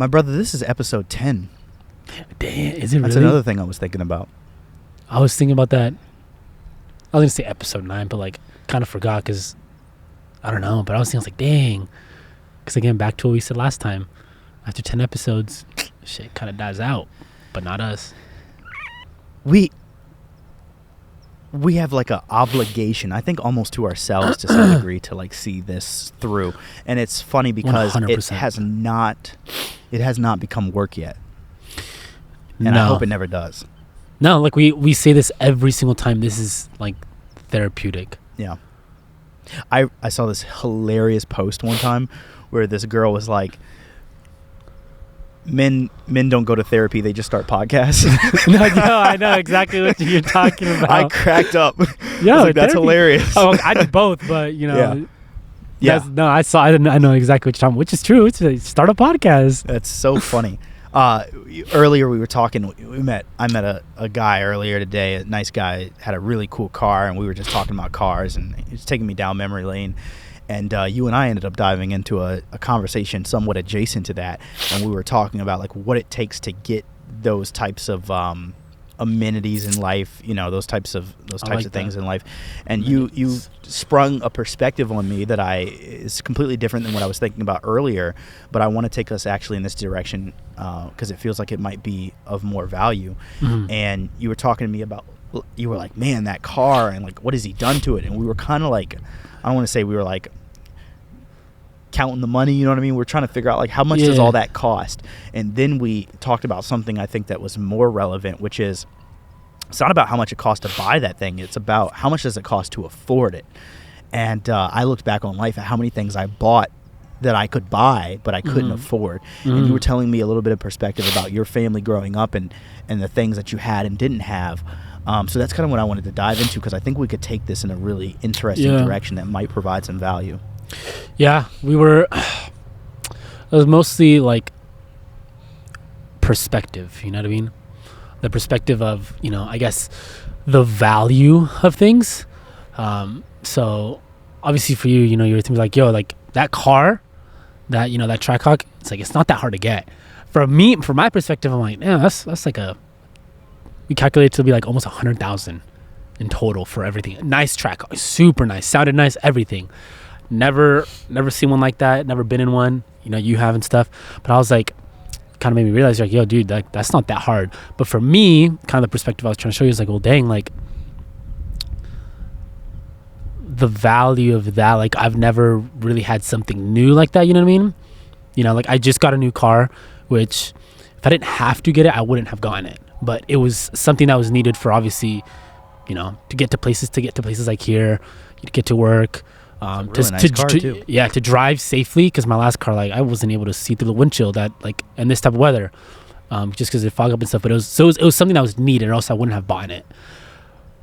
My brother, this is episode 10. Damn, is it really? That's another thing I was thinking about. I was thinking about that. I was going to say episode 9, but like kind of forgot because I don't know. But I was thinking, dang. Because again, back to what we said last time. After 10 episodes, shit kind of dies out. But not us. We have like an obligation, I think almost to ourselves to some degree, to like see this through. And it's funny because 100%. it has not become work yet. And No. I hope it never does. No, like we say this every single time. This is like therapeutic. Yeah. I saw this hilarious post one time where this girl was like, men don't go to therapy, they just start podcasts. No, I know exactly what you're talking about. I cracked up. Yeah, like, that's hilarious. Oh, I did both, but you know. Yeah. No, I know exactly what you're talking about, which is true. It's start a podcast. That's so funny. Earlier we were talking. I met a guy earlier today. A nice guy, had a really cool car, and we were just talking about cars, and he was taking me down memory lane. And you and I ended up diving into a conversation somewhat adjacent to that, and we were talking about like what it takes to get those types of amenities in life, those types of things in life. And you sprung a perspective on me that is completely different than what I was thinking about earlier, but I want to take us actually in this direction because it feels like it might be of more value. Mm-hmm. And you were talking to me about, you were like, man, that car, and like what has he done to it? And we were kind of like, I don't want to say we were like counting the money, you know what I mean? We're trying to figure out like how much does all that cost? And then we talked about something I think that was more relevant, which is it's not about how much it costs to buy that thing. It's about how much does it cost to afford it. And I looked back on life at how many things I bought that I could buy but I couldn't afford. And you were telling me a little bit of perspective about your family growing up and the things that you had and didn't have. So that's kind of what I wanted to dive into, because I think we could take this in a really interesting direction that might provide some value. Yeah, it was mostly like perspective, you know what I mean? The perspective of, I guess the value of things. So obviously for you, you're thinking like, yo, like that car, that, that Trackhawk, it's like, it's not that hard to get. From my perspective, I'm like, yeah, that's like we calculated to be like almost 100,000 in total for everything. Nice Trackhawk, super nice, sounded nice, everything. Never seen one like that. Never been in one. You have and stuff. But I was like, kind of made me realize like, yo, dude, that's not that hard. But for me, kind of the perspective I was trying to show you is like, well, dang, like the value of that. Like I've never really had something new like that. You know what I mean? Like I just got a new car, which if I didn't have to get it, I wouldn't have gotten it. But it was something that was needed for obviously, to get to places like here, to get to work. To drive safely, because my last car, like I wasn't able to see through the windshield in this type of weather, just because it fog up and stuff. But it was something that was needed, or else I wouldn't have bought it.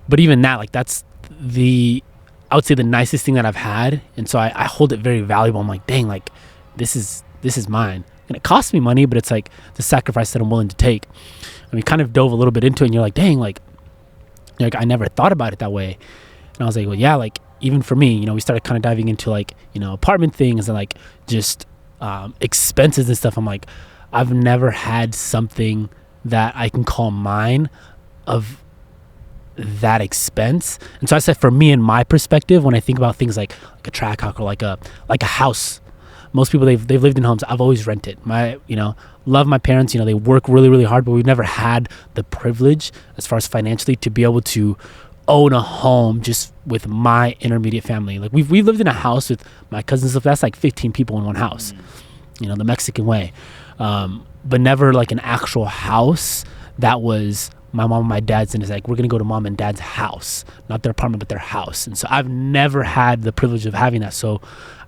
But even that, like that's I would say the nicest thing that I've had, and so I hold it very valuable. I'm like, dang, like this is mine, and it costs me money, but it's like the sacrifice that I'm willing to take. And we kind of dove a little bit into it, and you're like, dang, like I never thought about it that way. And I was like, well, yeah, like. Even for me, we started kind of diving into like, apartment things and like just expenses and stuff. I'm like, I've never had something that I can call mine of that expense. And so I said, for me, in my perspective, when I think about things like a Trackhawk or like a house, most people they've lived in homes. I've always rented. Love my parents. They work really, really hard, but we've never had the privilege as far as financially to be able to own a home just with my intermediate family. Like we've lived in a house with my cousins and stuff. That's like 15 people in one house, the Mexican way. But never like an actual house that was my mom and my dad's, and it's like, we're going to go to mom and dad's house, not their apartment, but their house. And so I've never had the privilege of having that. So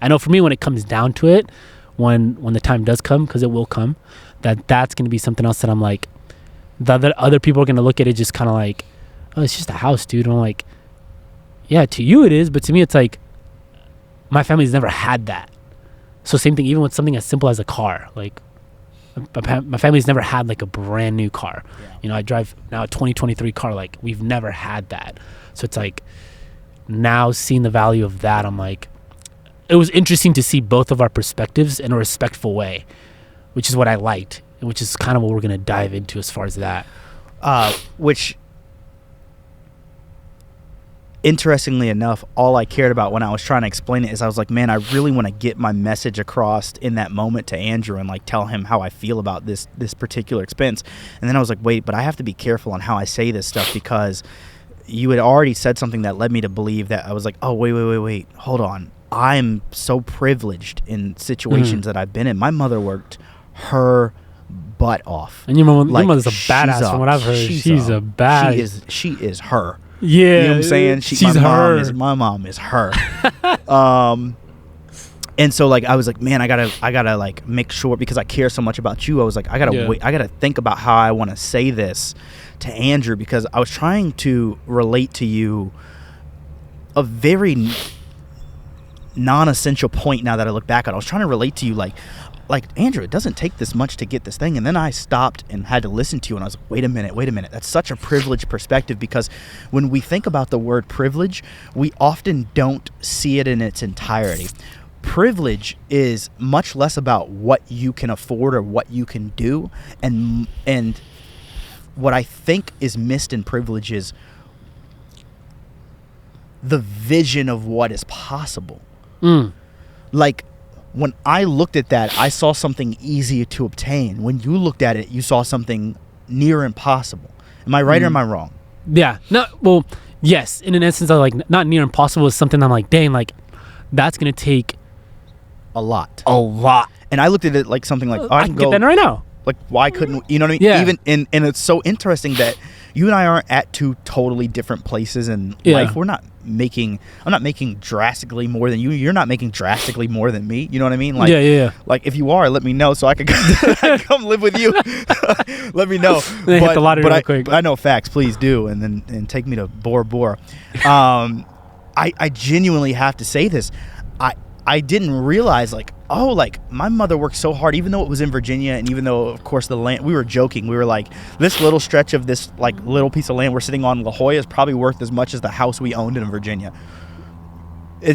I know for me, when it comes down to it, when the time does come, because it will come, that's going to be something else that I'm like, that other people are going to look at it just kind of like, oh, it's just a house, dude. And I'm like, yeah, to you it is, but to me it's like, my family's never had that. So same thing, even with something as simple as a car. Like, my family's never had like a brand new car. Yeah. I drive now a 2023 car. Like, we've never had that. So it's like, now seeing the value of that, I'm like, it was interesting to see both of our perspectives in a respectful way. which is what I liked, and which is kind of what we're going to dive into as far as that. Which, interestingly enough, all I cared about when I was trying to explain it is I was like, man, I really want to get my message across in that moment to Andrew and like tell him how I feel about this particular expense. And then I was like, wait, but I have to be careful on how I say this stuff, because you had already said something that led me to believe that I was like, oh, wait, hold on. I'm so privileged in situations that I've been in. My mother worked her butt off. And your mother's a badass from what I've heard. She's a bad. She is her. Yeah. You know what I'm saying? She's her. My mom is her. And so like I was like, man, I gotta like make sure, because I care so much about you. I was like, I gotta think about how I want to say this to Andrew, because I was trying to relate to you a very non-essential point. Now that I look back at it, I was trying to relate to you like Andrew, it doesn't take this much to get this thing. And then I stopped and had to listen to you, and I was like, wait a minute. That's such a privileged perspective, because when we think about the word privilege, we often don't see it in its entirety. Privilege is much less about what you can afford or what you can do, and what I think is missed in privilege is the vision of what is possible. Like, when I looked at that, I saw something easy to obtain. When you looked at it, you saw something near impossible. Am I right or am I wrong? Yeah. No. Well, yes. In an instance of like not near impossible is something I'm like, dang, like that's gonna take a lot. And I looked at it like something like, I can get that right now. Like, why couldn't, you know what I mean? Yeah. Even and it's so interesting that you and I aren't at two totally different places in life. I'm not making drastically more than you. You're not making drastically more than me. You know what I mean? Like, yeah. Like, if you are, let me know so I could come live with you. Let me know. Hit the lottery real quick. I know facts. Please do, and take me to Bora Bora. I genuinely have to say this. I didn't realize, like, oh, like, my mother worked so hard, even though it was in Virginia, and even though, of course, the land, we were joking. We were like, this little stretch of this, like, little piece of land we're sitting on, La Jolla, is probably worth as much as the house we owned in Virginia.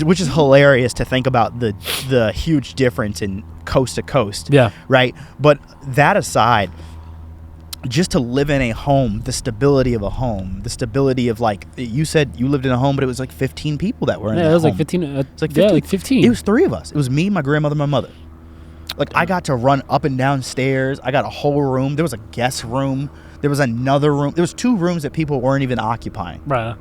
Which is hilarious to think about the huge difference in coast to coast. Yeah. Right? But that aside, just to live in a home, the stability of a home, the stability of, like, you said you lived in a home, but it was like 15 people that were in that home. Yeah, it was like 15. It's like 15. Yeah, like 15. It was 3 of us. It was me, my grandmother, my mother. Like, I got to run up and down stairs. I got a whole room. There was a guest room. There was another room. There was 2 rooms that people weren't even occupying. Bruh.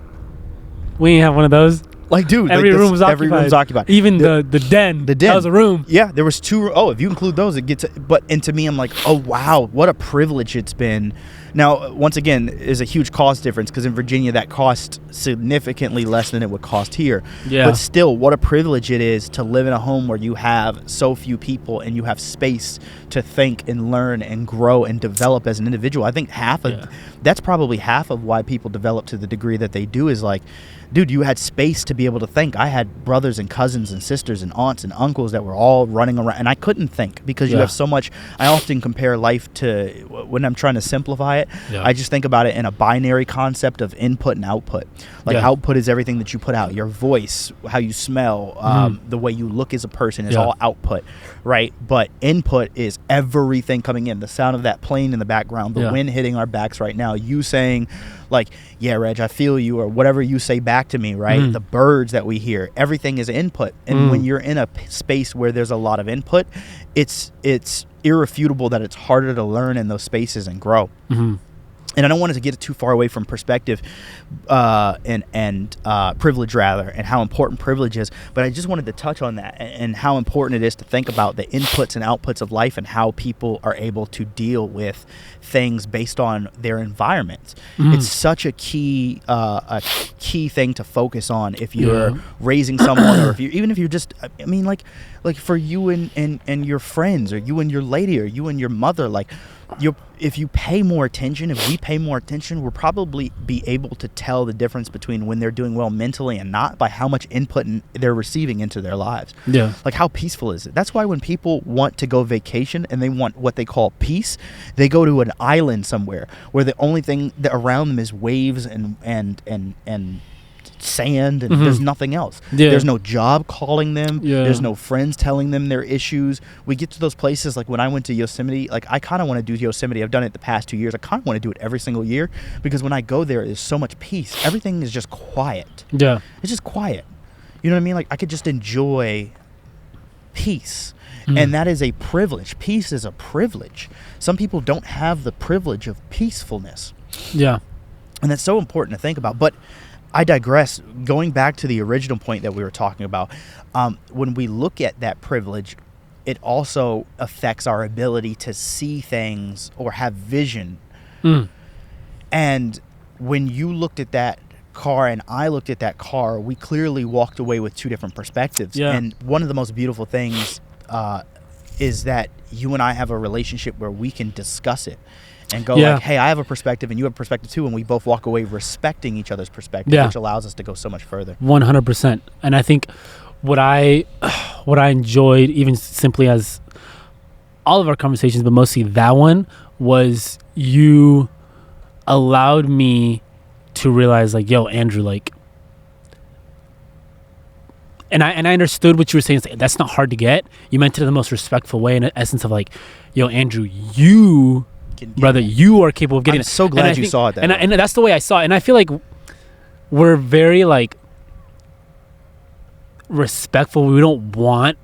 We didn't have one of those. Like, dude, every room was occupied. Every room was occupied. Even the den. The den. That was a room. Yeah, there was 2. Oh, if you include those, it gets. And to me, I'm like, oh wow, what a privilege it's been. Now, once again, is a huge cost difference, because in Virginia that cost significantly less than it would cost here. Yeah. But still, what a privilege it is to live in a home where you have so few people and you have space to think and learn and grow and develop as an individual. I think that's probably half of why people develop to the degree that they do, is like, dude, you had space to be able to think. I had brothers and cousins and sisters and aunts and uncles that were all running around, and I couldn't think because you have so much. I often compare life to, when I'm trying to simplify it, I just think about it in a binary concept of input and output. Like, output is everything that you put out. Your voice, how you smell, the way you look as a person is all output, right? But input is everything coming in. The sound of that plane in the background, the wind hitting our backs right now, you saying, like, yeah, Reg, I feel you, or whatever you say back to me, right? The birds that we hear, everything is input. And when you're in a space where there's a lot of input, it's irrefutable that it's harder to learn in those spaces and grow. And I don't want to get too far away from perspective and privilege, rather, and how important privilege is. But I just wanted to touch on that and how important it is to think about the inputs and outputs of life and how people are able to deal with things based on their environment. It's such a key thing to focus on if you're raising someone, or even if you're just, I mean, like for you and your friends, or you and your lady, or you and your mother, like, if you pay more attention, if we pay more attention, we'll probably be able to tell the difference between when they're doing well mentally and not, by how much input they're receiving into their lives. Yeah. Like, how peaceful is it? That's why when people want to go vacation and they want what they call peace, they go to an island somewhere where the only thing that around them is waves and sand and there's nothing else. There's no job calling them. There's no friends telling them their issues. We get to those places, like when I went to Yosemite, like I kind of want to do Yosemite. I've done it the past 2 years. I kind of want to do it every single year because when I go there, there's so much peace. Everything is just quiet. It's just quiet. You know what I mean? Like I could just enjoy peace. And that is a privilege. Peace is a privilege. Some people don't have the privilege of peacefulness. And that's so important to think about. But I digress. Going back to the original point that we were talking about, when we look at that privilege, it also affects our ability to see things or have vision. And when you looked at that car and I looked at that car, we clearly walked away with two different perspectives. And one of the most beautiful things is that you and I have a relationship where we can discuss it and go like, hey, I have a perspective and you have a perspective too, and we both walk away respecting each other's perspective, which allows us to go so much further. 100%. And I think what I enjoyed, even simply as all of our conversations, but mostly that one, was you allowed me to realize like, yo, Andrew, like, and I understood what you were saying. That's not hard to get. You meant it in the most respectful way, in the essence of like, yo, Andrew, you are capable of getting it. I'm so glad you saw it that way. And that's the way I saw it. And I feel like we're very like respectful. We don't want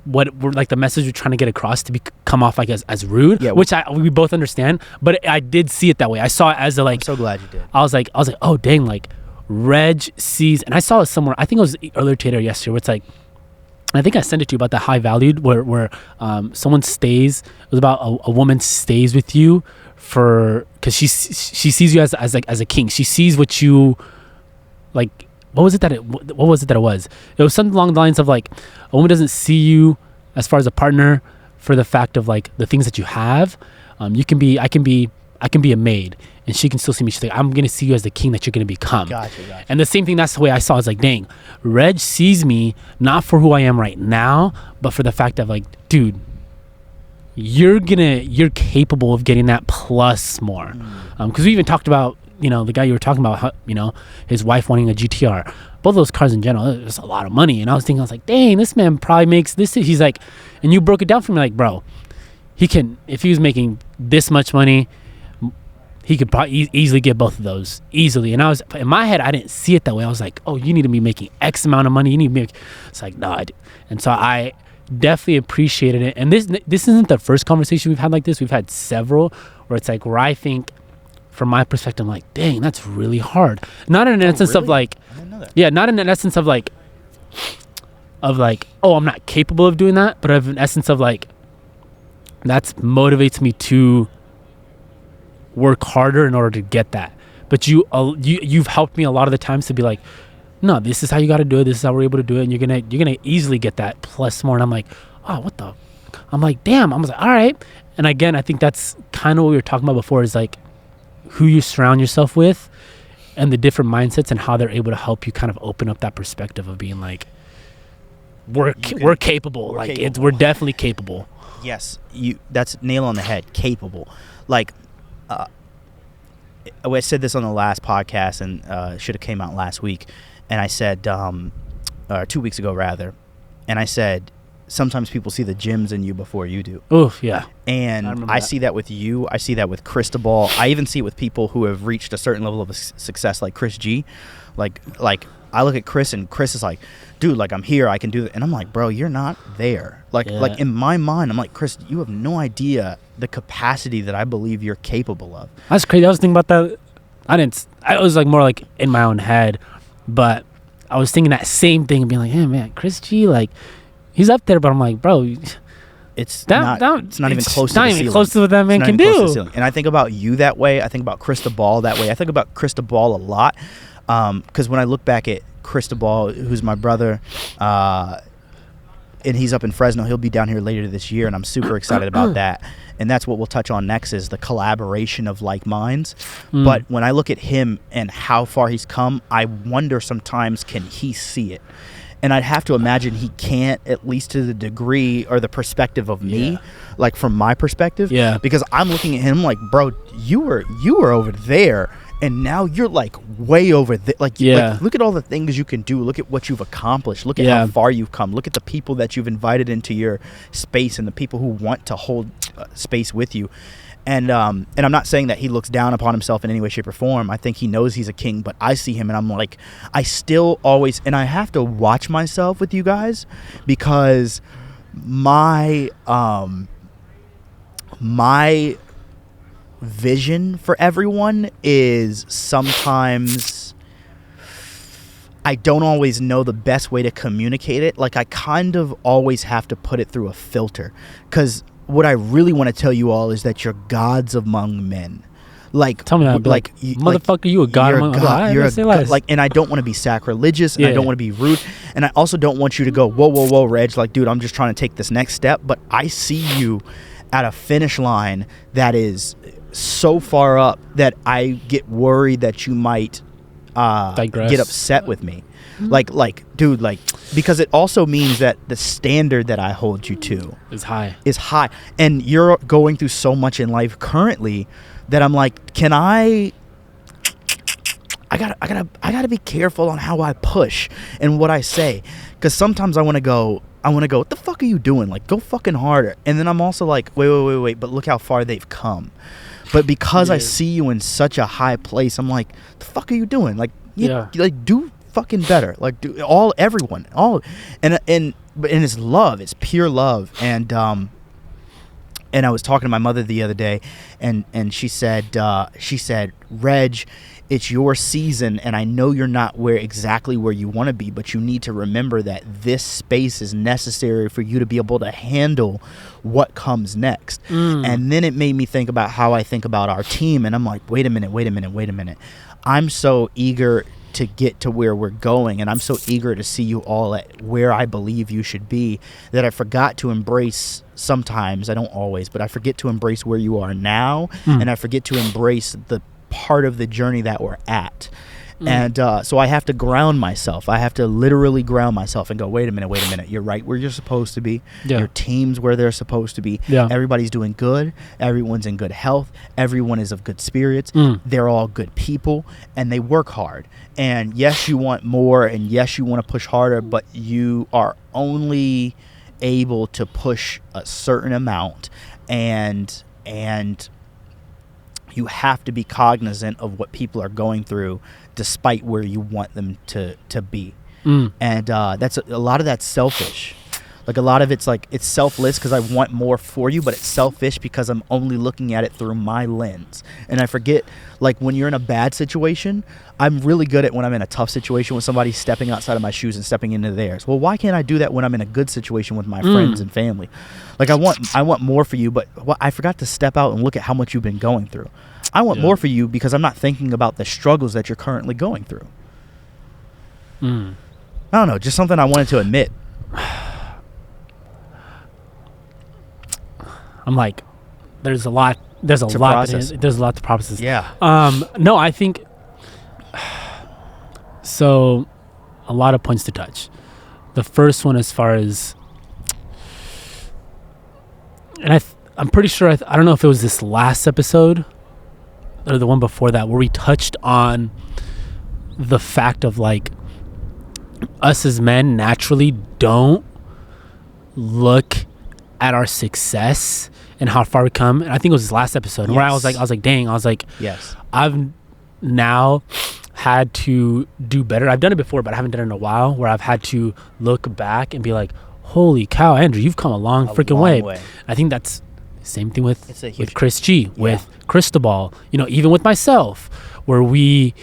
what we're like the message we're trying to get across to come off like as rude, which we both understand. But I did see it that way. I saw it as a like. I'm so glad you did. I was like, oh dang, like Reg sees, and I saw it somewhere. I think it was earlier today or yesterday. Where it's like, I think I sent it to you about the high valued, where someone stays. It was about a woman stays with you because she sees you as a king. She sees what you like. What was it that it was? It was something along the lines of like, a woman doesn't see you as far as a partner for the fact of like the things that you have. I can be a maid, and she can still see me. She's like, I'm gonna see you as the king that you're gonna become. Gotcha. And the same thing. That's the way I saw it. I was like, dang, Reg sees me not for who I am right now, but for the fact of like, dude, you're capable of getting that plus more. Because we even talked about, the guy you were talking about, how, his wife wanting a GTR. Both those cars in general, it's a lot of money. And I was like, dang, this man probably makes this. He's like, and you broke it down for me, like, bro, if he was making this much money, he could probably easily get both of those easily. And I was, in my head, I didn't see it that way. I was like, oh, you need to be making X amount of money. You need to make, it's like, no. And so I definitely appreciated it. And this isn't the first conversation we've had like this. We've had several where it's like, where I think, from my perspective, I'm like, dang, that's really hard. Not in an essence of like, not in an essence of like, oh, I'm not capable of doing that, but of an essence of like, that motivates me to work harder in order to get that. But you've helped me a lot of the times to be like, no, this is how you got to do it. This is how we're able to do it, and you're gonna easily get that plus more. And I'm like, oh, what the? I'm like, damn. I was like, all right. And again, I think that's kind of what we were talking about before. Is like who you surround yourself with, and the different mindsets, and how they're able to help you kind of open up that perspective of being like, we're capable. We're definitely capable. Yes, that's nail on the head. Capable. Like, I said this on the last podcast, and should have came out last week. And I said, 2 weeks ago rather, and I said, sometimes people see the gems in you before you do. Oh yeah. And I see that with you. I see that with Cristobal. I even see it with people who have reached a certain level of success, like Chris G. Like I look at Chris, and Chris is like, dude, like I'm here, I can do it. And I'm like, bro, you're not there. Like in my mind, I'm like, Chris, you have no idea the capacity that I believe you're capable of. That's crazy. I was thinking about that. I was like more like in my own head, but I was thinking that same thing and being like, hey man, Chris G, like he's up there, but I'm like, bro, it's not even close to what that man can do. And I think about you that way. I think about Cristobal that way. I think about Cristobal a lot. Because when I look back at Cristobal, who's my brother, and he's up in Fresno, he'll be down here later this year, and I'm super excited about that. And that's what we'll touch on next, is the collaboration of like minds. But when I look at him and how far he's come, I wonder sometimes, can he see it? And I'd have to imagine he can't, at least to the degree or the perspective of me, like from my perspective. Yeah. Because I'm looking at him like, bro, you were over there, and now you're like way over there. Like look at all the things you can do. Look at what you've accomplished. Look at how far you've come. Look at the people that you've invited into your space and the people who want to hold space with you. And I'm not saying that he looks down upon himself in any way, shape, or form. I think he knows he's a king, but I see him and I'm like, I still always, and I have to watch myself with you guys, because my vision for everyone is sometimes I don't always know the best way to communicate it. Like, I kind of always have to put it through a filter, because what I really want to tell you all is that you're gods among men. Like, tell me that, like motherfucker, you a god among men. You're a god, like, and I don't want to be sacrilegious, and I don't want to be rude, and I also don't want you to go, whoa, Reg, like, dude, I'm just trying to take this next step. But I see you at a finish line that is so far up that I get worried that you might get upset with me. Like, dude, like, because it also means that the standard that I hold you to is high, and you're going through so much in life currently that I'm like, can I gotta be careful on how I push and what I say, because sometimes I want to go, what the fuck are you doing? Like, go fucking harder. And then I'm also like, wait, but look how far they've come. But because I see you in such a high place, I'm like, the fuck are you doing? Like, like, do fucking better. Like, do everyone, and it's love. It's pure love. And I was talking to my mother the other day, and she said, Reg, it's your season, and I know you're not exactly where you want to be, but you need to remember that this space is necessary for you to be able to handle what comes next. And then it made me think about how I think about our team, and I'm like, wait a minute. I'm so eager to get to where we're going, and I'm so eager to see you all at where I believe you should be, that I forgot to embrace, sometimes, I don't always, but I forget to embrace where you are now, and I forget to embrace the part of the journey that we're at. And so I have to ground myself. I have to literally ground myself and go, wait a minute. You're right where you're supposed to be. Your team's where they're supposed to be. Everybody's doing good. Everyone's in good health. Everyone is of good spirits. They're all good people, and they work hard. And yes, you want more, and yes, you want to push harder, but you are only able to push a certain amount, and you have to be cognizant of what people are going through, despite where you want them to be. And that's a lot of that's selfish. Like, a lot of it's like, it's selfless because I want more for you, but it's selfish because I'm only looking at it through my lens. And I forget, like, when you're in a bad situation, I'm really good at when I'm in a tough situation with somebody, stepping outside of my shoes and stepping into theirs. Well, why can't I do that when I'm in a good situation with my friends and family? Like, I want more for you, but I forgot to step out and look at how much you've been going through. I want more for you because I'm not thinking about the struggles that you're currently going through. I don't know, just something I wanted to admit. I'm like, there's a lot to process. Yeah. No, I think so. A lot of points to touch. The first one, as far as, and I'm pretty sure, I don't know if it was this last episode or the one before that, where we touched on the fact of, like, us as men naturally don't look at our success and how far we come. And I think it was this last episode where I was like, dang, yes, I've now had to do better. I've done it before, but I haven't done it in a while, where I've had to look back and be like, holy cow, Andrew, you've come a long freaking way. I think that's the same thing with Chris G, with Cristobal, even with myself, where we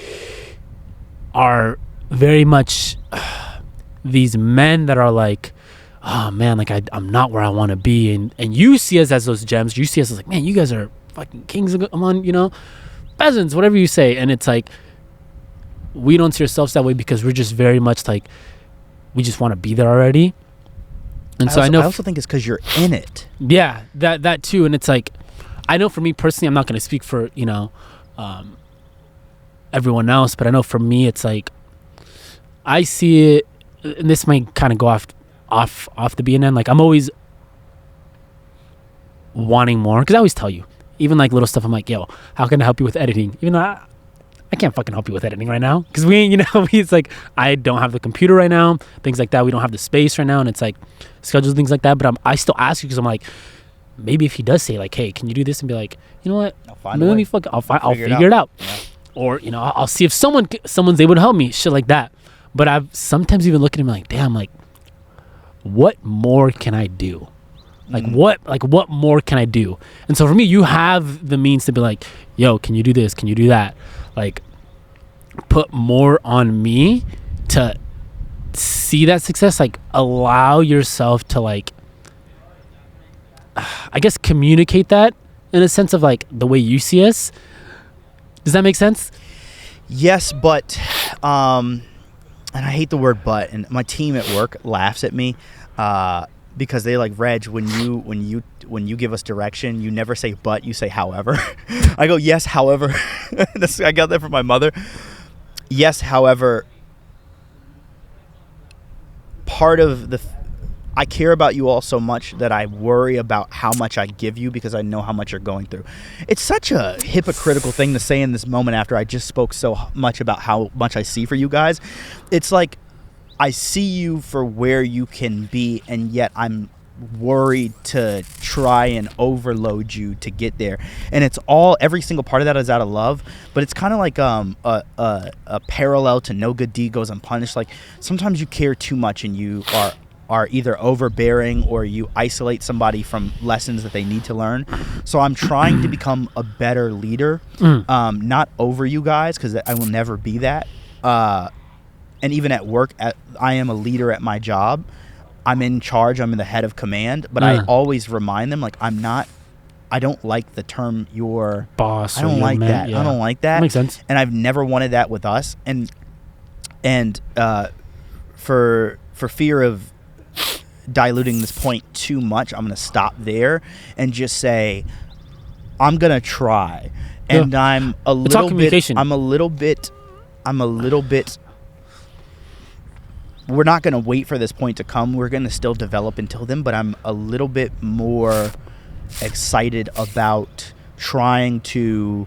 are very much these men that are like, oh man, like I'm not where I want to be, and you see us as those gems. You see us as like, man, you guys are fucking kings among, peasants, whatever you say. And it's like, we don't see ourselves that way because we're just very much like, we just want to be there already. And I also think it's because you're in it. Yeah, that too. And it's like, I know for me personally, I'm not going to speak for everyone else, but I know for me, it's like, I see it, and this might kind of go off the BNN. Like, I'm always wanting more, because I always tell you, even like little stuff, I'm like, yo, how can I help you with editing? Even though I can't fucking help you with editing right now because we ain't, it's like I don't have the computer right now, things like that. We don't have the space right now, and it's like schedules, things like that. But I still ask you because I'm like, maybe if he does say like, hey, can you do this, and be like, you know what, I'll figure it out. Yeah. Or I'll see if someone's able to help me, shit like that. But I've sometimes even looking at him like, damn, like what more can I do? What more can I do? And so for me, you have the means to be like, yo, can you do this? Can you do that? Like, put more on me to see that success. Like, allow yourself to, like, I guess, communicate that in a sense of, like, the way you see us. Does that make sense? Yes, but, and I hate the word but, and my team at work laughs at me, because they like, Reg, when you give us direction, you never say but, you say however. I go, yes, however. I got that from my mother. Yes, however, part of I care about you all so much that I worry about how much I give you because I know how much you're going through. It's such a hypocritical thing to say in this moment after I just spoke so much about how much I see for you guys. It's like, I see you for where you can be, and yet I'm worried to try and overload you to get there. And it's every single part of that is out of love, but it's kind of like a parallel to no good deed goes unpunished. Like, sometimes you care too much and you are either overbearing or you isolate somebody from lessons that they need to learn. So I'm trying to become a better leader, not over you guys, because I will never be that. And even at work, I am a leader at my job. I'm in charge. I'm in the head of command. But I always remind them, like, I don't like the term your boss. I don't like that. Yeah. I don't like that. Makes sense. And I've never wanted that with us. And for fear of diluting this point too much, I'm going to stop there and just say, I'm going to try. And I'm a little bit we're not going to wait for this point to come. We're going to still develop until then, but I'm a little bit more excited about trying to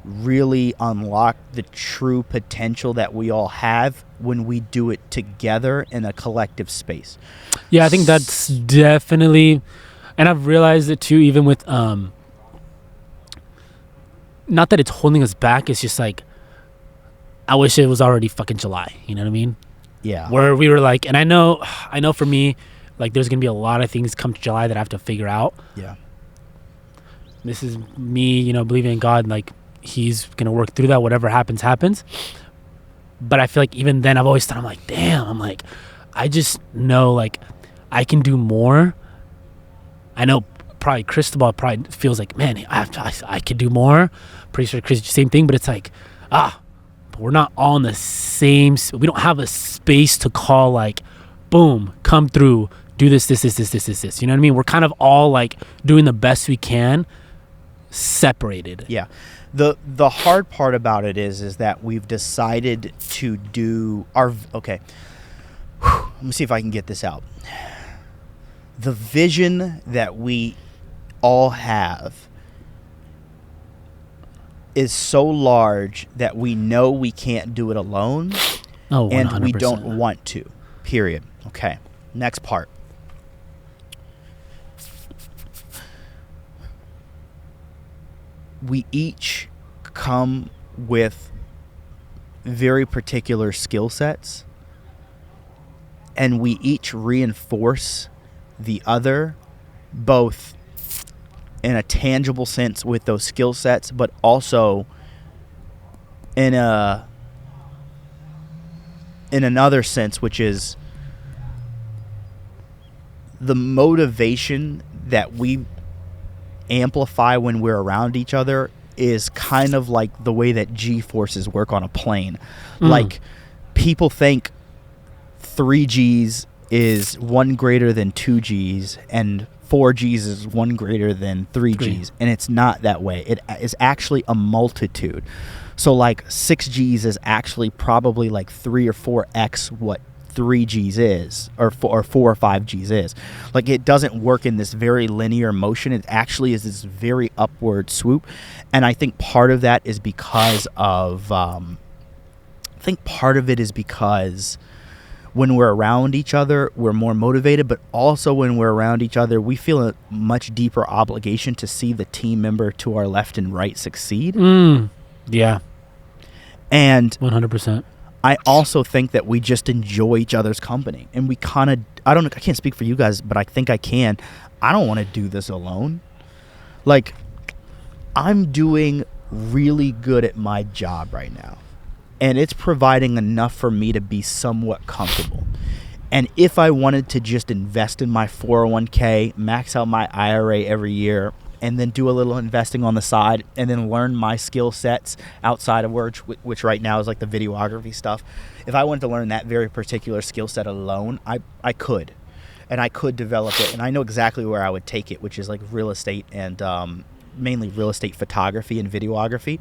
really unlock the true potential that we all have when we do it together in a collective space. Yeah, I think that's definitely, and I've realized it too, even with, not that it's holding us back, it's just like, I wish it was already fucking July, you know what I mean? Yeah. Where we were like, and I know for me, like, there's going to be a lot of things come July that I have to figure out. Yeah. This is me, believing in God, like, he's going to work through that. Whatever happens, happens. But I feel like even then I've always thought, I'm like, damn, I just know, like, I can do more. I know probably Cristobal probably feels like, man, I could do more. Pretty sure Chris, same thing, but it's like, but we're not all in the same, we don't have a space to call, like, boom, come through, do this. You know what I mean? We're kind of all, like, doing the best we can, separated. Yeah. The hard part about it is that we've decided to do okay. Let me see if I can get this out. The vision that we all have is so large that we know we can't do it alone. Oh, 100%. And we don't want to. Period. Okay. Next part. We each come with very particular skill sets, and we each reinforce the other, both in a tangible sense with those skill sets, but also in another sense, which is the motivation that we amplify when we're around each other is kind of like the way that G-forces work on a plane. Like, people think 3 Gs is 1 greater than 2 Gs and 4 Gs is 1 greater than 3 Gs, and it's not that way. It is actually a multitude. So, like, 6 Gs is actually probably like 3 or 4x what 3 G's is, or 4 or 5 G's is. Like, it doesn't work in this very linear motion. It actually is this very upward swoop. And I think part of that is because of, when we're around each other, we're more motivated, but also when we're around each other, we feel a much deeper obligation to see the team member to our left and right succeed. Yeah. And 100%. I also think that we just enjoy each other's company. And we kind of, I can't speak for you guys, but I think I can. I don't want to do this alone. Like, I'm doing really good at my job right now. And it's providing enough for me to be somewhat comfortable. And if I wanted to just invest in my 401k, max out my IRA every year, and then do a little investing on the side, and then learn my skill sets outside of work, which right now is like the videography stuff. If I wanted to learn that very particular skill set alone, I could. And I could develop it. And I know exactly where I would take it, which is like real estate and mainly real estate photography and videography.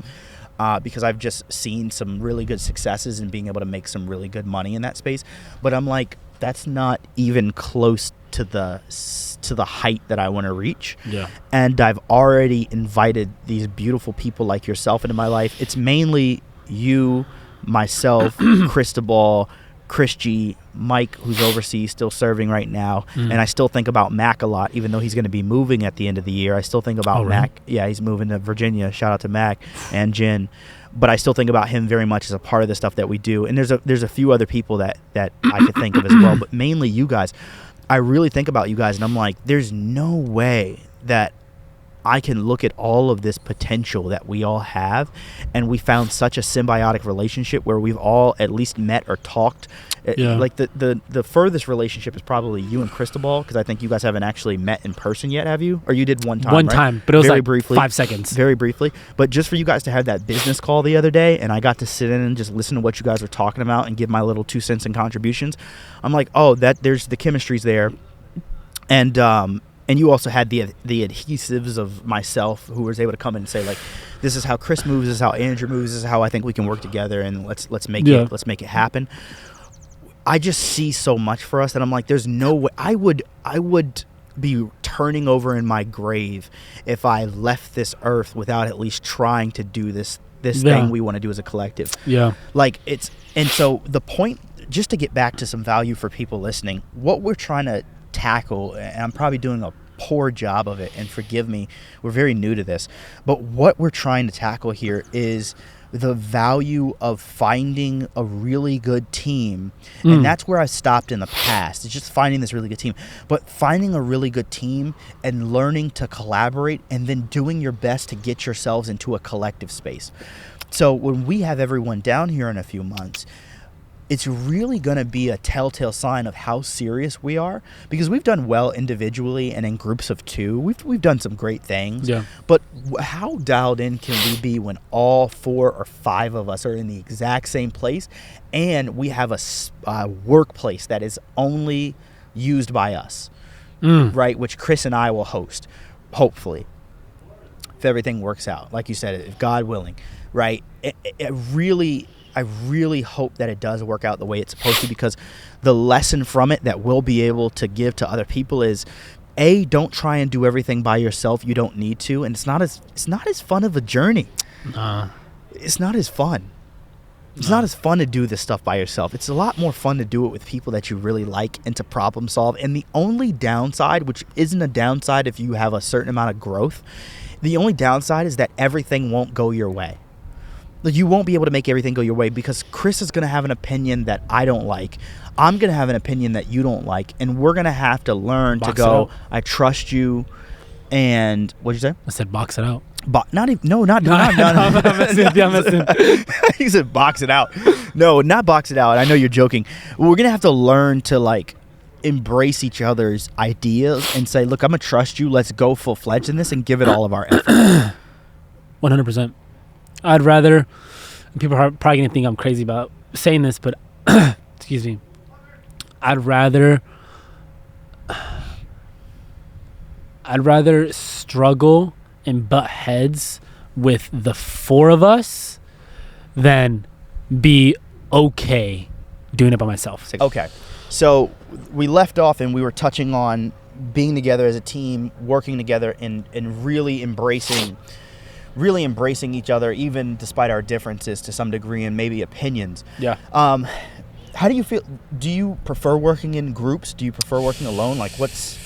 Because I've just seen some really good successes in being able to make some really good money in that space. But I'm like, that's not even close to the height that I want to reach. Yeah. And I've already invited these beautiful people like yourself into my life. It's mainly you, myself, Cristobal, Chris G, Mike, who's overseas, still serving right now. And I still think about Mac a lot, even though he's going to be moving at the end of the year. I still think about Mac. Really? Yeah, he's moving to Virginia. Shout out to Mac and Jen. But I still think about him very much as a part of the stuff that we do. And there's a few other people that I could think of as well, but mainly you guys. I really think about you guys, and I'm like, there's no way that I can look at all of this potential that we all have, and we found such a symbiotic relationship where we've all at least met or talked. Yeah. Like the furthest relationship is probably you and Cristobal, because I think you guys haven't actually met in person yet, have you? Or you did one time, One right? time, but it was very like briefly, 5 seconds. Very briefly. But just for you guys to have that business call the other day, and I got to sit in and just listen to what you guys were talking about and give my little 2 cents and contributions, I'm like, oh, there's the chemistry's there. And you also had the adhesives of myself, who was able to come in and say, like, this is how Chris moves, this is how Andrew moves, this is how I think we can work together, and let's make it happen. I just see so much for us that I'm like, there's no way I would be turning over in my grave if I left this earth without at least trying to do this thing we want to do as a collective. Yeah. Like, and so the point, just to get back to some value for people listening, what we're trying to tackle, and I'm probably doing a poor job of it, and forgive me, we're very new to this, but what we're trying to tackle here is the value of finding a really good team. And that's where I stopped in the past. It's just finding this really good team, but finding a really good team and learning to collaborate, and then doing your best to get yourselves into a collective space. So when we have everyone down here in a few months, it's really going to be a telltale sign of how serious we are, because we've done well individually and in groups of 2. We've done some great things. Yeah. But how dialed in can we be when all 4 or 5 of us are in the exact same place, and we have a workplace that is only used by us, right? Which Chris and I will host, hopefully, if everything works out. Like you said, if God willing, right? I really hope that it does work out the way it's supposed to, because the lesson from it that we'll be able to give to other people is, A, don't try and do everything by yourself. You don't need to, and it's not as fun of a journey. It's not as fun. It's not as fun to do this stuff by yourself. It's a lot more fun to do it with people that you really like and to problem solve. And the only downside, which isn't a downside if you have a certain amount of growth, the only downside is that everything won't go your way. You won't be able to make everything go your way, because Chris is going to have an opinion that I don't like. I'm going to have an opinion that you don't like. And we're going to have to learn to go, I trust you. And what'd you say? I said box it out. Not even. No, not. I'm messing. He said box it out. No, not box it out. I know you're joking. We're going to have to learn to, like, embrace each other's ideas and say, look, I'm going to trust you. Let's go full-fledged in this and give it all of our effort. 100%. I'd rather, people are probably going to think I'm crazy about saying this, but excuse me, I'd rather struggle and butt heads with the 4 of us than be okay doing it by myself. Okay. So we left off and we were touching on being together as a team, working together, and really embracing each other, even despite our differences to some degree and maybe opinions. Yeah. How do you feel? Do you prefer working in groups? Do you prefer working alone? Like, what's...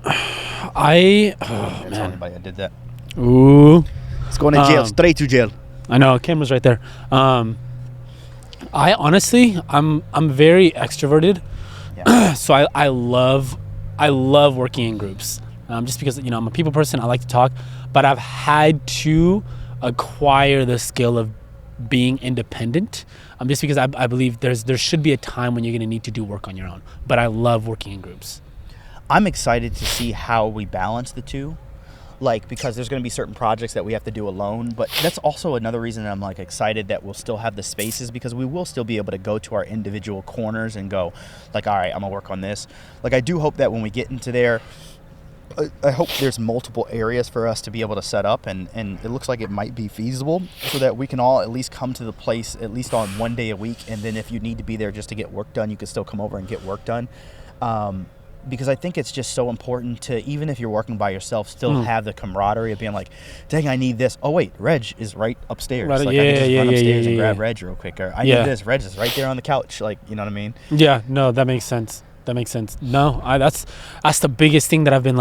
Man. Tell anybody I did that. Ooh. It's going to jail. Straight to jail. I know. Camera's right there. I honestly, I'm very extroverted. Yeah. So I love working in groups. Just because, I'm a people person. I like to talk. But I've had to acquire the skill of being independent, just because I believe there should be a time when you're going to need to do work on your own. But I love working in groups. I'm excited to see how we balance the two, because there's going to be certain projects that we have to do alone. But that's also another reason that I'm excited that we'll still have the spaces, because we will still be able to go to our individual corners and go all right, I'm gonna work on this. I do hope that when we get into there, I hope there's multiple areas for us to be able to set up, and it looks like it might be feasible, so that we can all at least come to the place at least on one day a week, and then if you need to be there just to get work done, you can still come over and get work done. Because I think it's just so important to, even if you're working by yourself, still have the camaraderie of being like, dang, I need this. Oh, wait, Reg is right upstairs. Right, I can just run upstairs and grab Reg real quick. Or I need this. Reg is right there on the couch. You know what I mean? Yeah, no, that makes sense. No, that's the biggest thing that I've been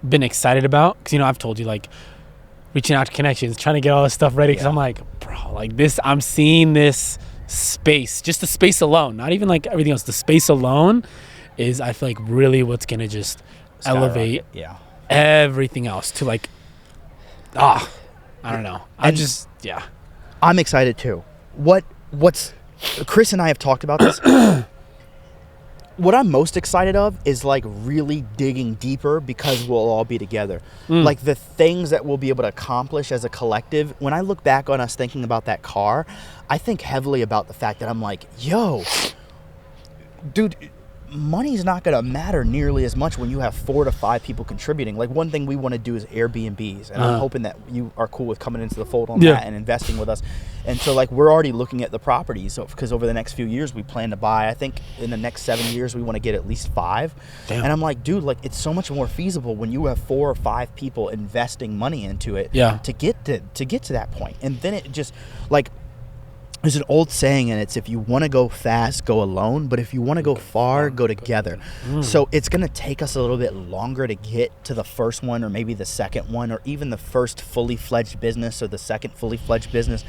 been excited about. Because, I've told you, reaching out to connections, trying to get all this stuff ready. Because I'm bro, this, I'm seeing this space, just the space alone, not even everything else. The space alone is, I feel really what's going to just elevate everything else to I don't know. I'm excited too. What's Chris and I have talked about this. What I'm most excited of is really digging deeper, because we'll all be together. The things that we'll be able to accomplish as a collective. When I look back on us thinking about that car, I think heavily about the fact that I'm yo, dude, money's not going to matter nearly as much when you have 4 to 5 people contributing. One thing we want to do is Airbnbs, and I'm hoping that you are cool with coming into the fold on that and investing with us. And so we're already looking at the properties, because over the next few years we plan to buy, I think in the next 7 years we want to get at least 5. Damn. And I'm dude, it's so much more feasible when you have 4 or 5 people investing money into it to get to that point. And then it just there's an old saying, and it's, if you want to go fast, go alone, but if you want to go far, go together. So it's going to take us a little bit longer to get to the first one, or maybe the second one, or even the first fully fledged business or the second fully fledged business.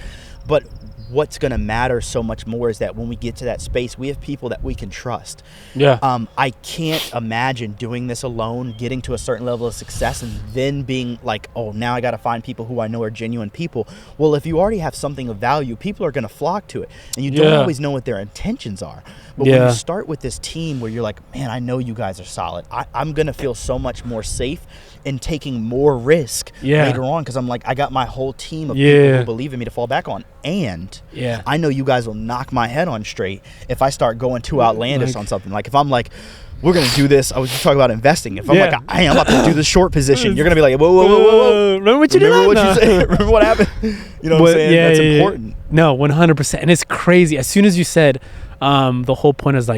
But what's going to matter so much more is that when we get to that space, we have people that we can trust. Yeah. I can't imagine doing this alone, getting to a certain level of success, and then being oh, now I got to find people who I know are genuine people. Well, if you already have something of value, people are going to flock to it, and you don't always know what their intentions are. But when you start with this team where you're man, I know you guys are solid, I'm going to feel so much more safe in taking more risk later on, because I'm I got my whole team of people who believe in me to fall back on. And I know you guys will knock my head on straight if I start going too outlandish on something. If I'm we're going to do this, I was just talking about investing. If I'm hey, I'm about to do the short position, you're going to be whoa. Remember what you did? Remember what you said? Remember what happened? You know what I'm saying? That's important. No, 100%. And it's crazy. As soon as you said, the whole point is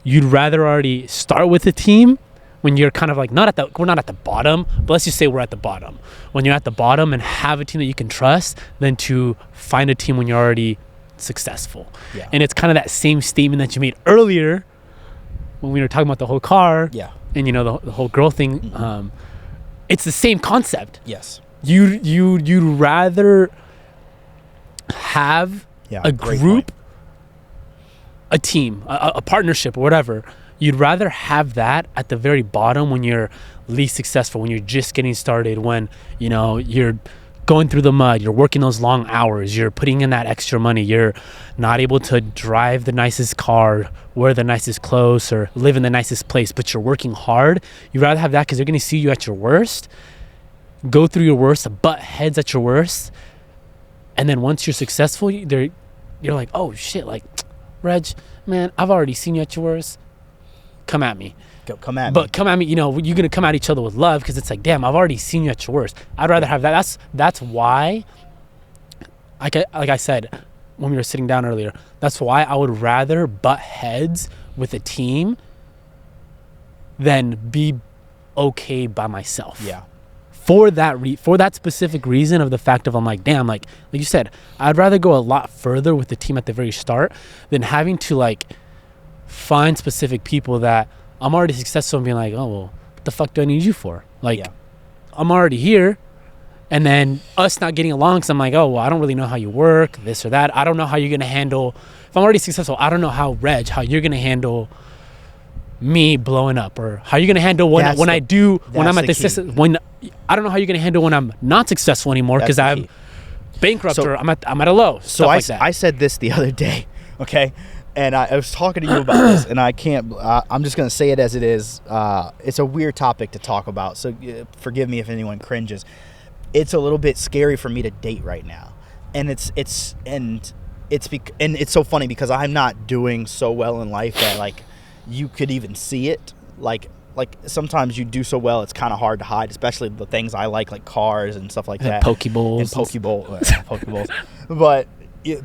you'd rather already start with a team when you're kind of we're not at the bottom, but let's just say we're at the bottom. When you're at the bottom and have a team that you can trust, than to find a team when you're already successful. Yeah. And it's kind of that same statement that you made earlier when we were talking about the whole car. Yeah. And the whole girl thing. Mm-hmm. It's the same concept. Yes. You'd rather have a group, a team, a partnership, or whatever. You'd rather have that at the very bottom when you're least successful, when you're just getting started, when you're going through the mud, you're working those long hours, you're putting in that extra money, you're not able to drive the nicest car, wear the nicest clothes, or live in the nicest place, but you're working hard. You'd rather have that, because they're going to see you at your worst, go through your worst, butt heads at your worst, and then once you're successful, you're oh shit, Reg, man, I've already seen you at your worst. Come at me. Come at me. But come at me, you're going to come at each other with love, because it's damn, I've already seen you at your worst. I'd rather have that. That's why, like I said, when we were sitting down earlier. That's why I would rather butt heads with a team than be okay by myself. Yeah. For that specific reason of the fact of I'm like, damn, like you said, I'd rather go a lot further with the team at the very start than having to like find specific people that I'm already successful and being like, oh, well, what the fuck do I need you for? Like, I'm already here. And then us not getting along because I'm like, oh, well, I don't really know how you work, this or that. I don't know how you're going to handle, if I'm already successful, I don't know how you're going to handle me blowing up, or how you're going to handle when I'm at the when I don't know how you're going to handle when I'm not successful anymore because I'm bankrupt or I'm at a low. So I said this the other day, okay? And I was talking to you about this, and I can't, I'm just going to say it as it is. It's a weird topic to talk about, so forgive me if anyone cringes. It's a little bit scary for me to date right now. And it's so funny because I'm not doing so well in life that like you could even see it. Like sometimes you do so well, it's kind of hard to hide, especially the things I like cars and stuff like that. Pokeballs. Pokeballs.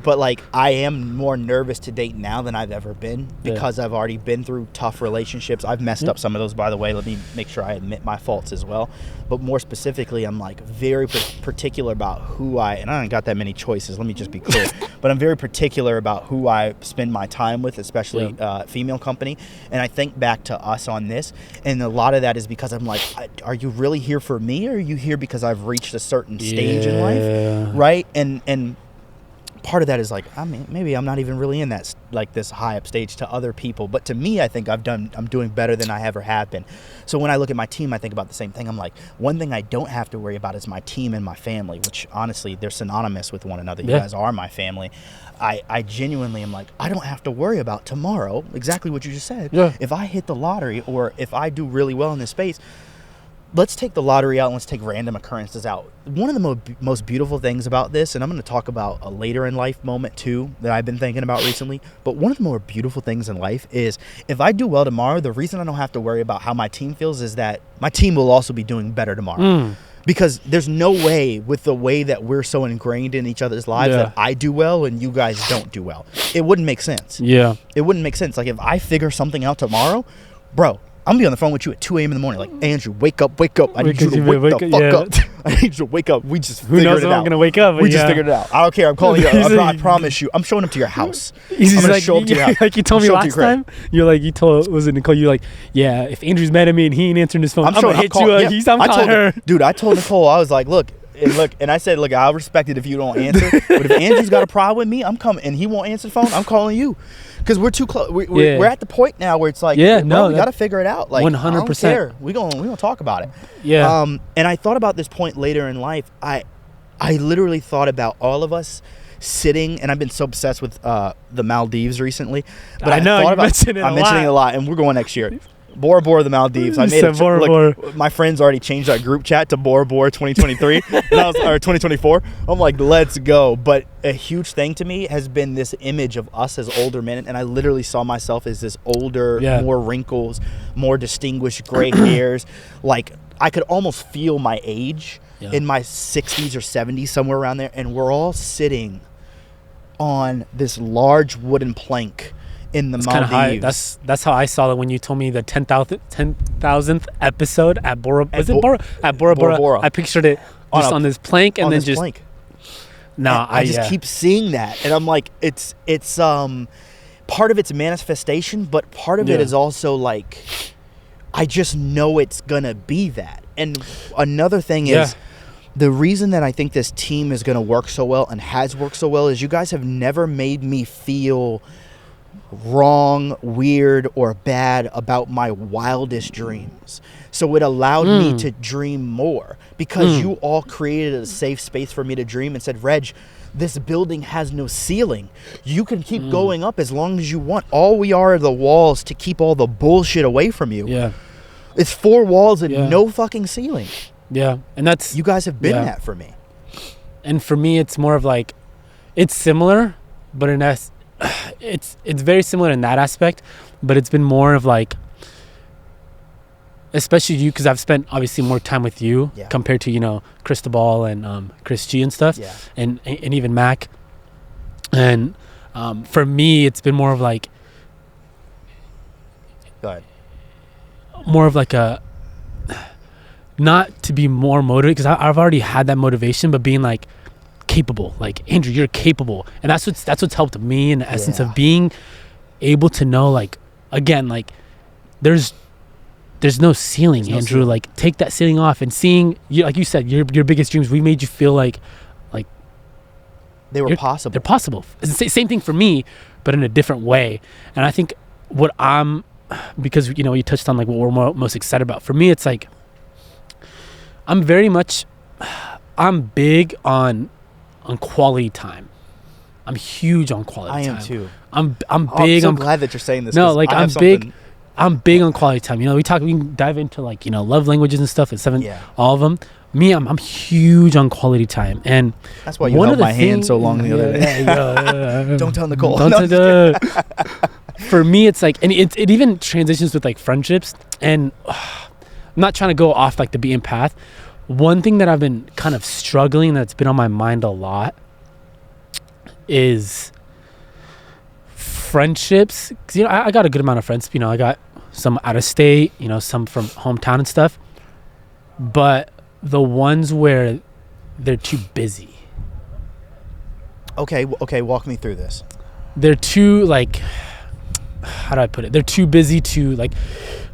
But like I am more nervous to date now than I've ever been because I've already been through tough relationships. I've messed up some of those, by the way. Let me make sure I admit my faults as well. But more specifically, I'm like very particular about and I don't got that many choices. Let me just be clear. But I'm very particular about who I spend my time with, especially female company. And I think back to us on this, and a lot of that is because I'm like, are you really here for me, or are you here because I've reached a certain stage in life, right? And part of that is like, I mean, maybe I'm not even really in that like this high up stage to other people, but to me, I think I'm doing better than I ever have been. So when I look at my team, I think about the same thing. I'm like, one thing I don't have to worry about is my team and my family, which honestly, they're synonymous with one another. You guys are my family. I genuinely am like, I don't have to worry about tomorrow, exactly what you just said. Yeah. If I hit the lottery or if I do really well in this space, let's take the lottery out and let's take random occurrences out. One of the most beautiful things about this, and I'm going to talk about a later in life moment too that I've been thinking about recently, but one of the more beautiful things in life is if I do well tomorrow, the reason I don't have to worry about how my team feels is that my team will also be doing better tomorrow. Because there's no way with the way that we're so ingrained in each other's lives that I do well and you guys don't do well. It wouldn't make sense. Yeah. It wouldn't make sense. Like if I figure something out tomorrow, bro, I'm going to be on the phone with you at 2 a.m. in the morning. Like, Andrew, wake up. I need you to wake the fuck up. I need you to wake up. We just figured it out. Who knows when I'm going to wake up? We just figured it out. I don't care. I'm calling you. I promise you. I'm showing up to your house. I'm going to show up to your house. Like you told me last time. You're like, was it Nicole? You're like, yeah, if Andrew's mad at me and he ain't answering his phone, I'm going to hit you. I'm calling her. Dude, I told Nicole, I was like, look, and I said, look, I'll respect it if you don't answer. But if Andrew's got a problem with me, I'm coming, and he won't answer the phone, I'm calling you. Because we're too close. We're at the point now where it's like, we got to figure it out. Like, 100%. I don't care. We're gonna talk about it. Yeah. And I thought about this point later in life. I literally thought about all of us sitting, and I've been so obsessed with the Maldives recently. But I know I'm mentioning it a lot, and we're going next year. Bora Bora, the Maldives. I made look, my friends already changed our group chat to Bora Bora 2023 or 2024. I'm like, let's go. But a huge thing to me has been this image of us as older men, and I literally saw myself as this older, more wrinkles, more distinguished gray hairs. Like I could almost feel my age in my 60s or 70s, somewhere around there, and we're all sitting on this large wooden plank in the Maldives. That's how I saw it when you told me the 10,000th episode at Bora. Was it Bora? At Bora Bora. I pictured it just on this plank and then just. Plank. No, I just keep seeing that, and I'm like, it's part of it's manifestation, but part of it is also like, I just know it's gonna be that. And another thing is, the reason that I think this team is gonna work so well and has worked so well is you guys have never made me feel wrong, weird, or bad about my wildest dreams. So it allowed me to dream more because you all created a safe space for me to dream and said, Reg, this building has no ceiling. You can keep going up as long as you want. All we are the walls to keep all the bullshit away from you. Yeah. It's 4 walls and no fucking ceiling. Yeah. And that's... You guys have been that for me. And for me, it's more of like... It's similar, but it's very similar in that aspect, but it's been more of like, especially you, because I've spent obviously more time with you compared to Cristobal and Chris G and stuff, and even Mac. And for me, it's been more of like Go ahead. more of like a, not to be more motivated, because I've already had that motivation, but being like capable, like, Andrew, you're capable. And that's what's helped me in the essence of being able to know, like, again, like, there's no ceiling, Andrew. Ceiling. Like, take that ceiling off, and seeing you, like you said, your biggest dreams, we made you feel like they were possible. They're possible. It's the same thing for me, but in a different way. And I think because you touched on like what we're most excited about. For me, it's like I'm big on quality time. I'm huge on quality time. I am too. I'm big. I'm so glad that you're saying this. No, like I'm big on quality time. We can dive into like, love languages and stuff and all of them. Me, I'm huge on quality time. And that's why you held my hand so long the other day. Don't tell Nicole. For me, it's like, and it even transitions with like friendships. And I'm not trying to go off like the beaten path. One thing that I've been kind of struggling, that's been on my mind a lot, is friendships. Because I got a good amount of friends. I got some out of state, some from hometown and stuff. But the ones where they're too busy. Okay, walk me through this. They're too, like, how do I put it? They're too busy to, like,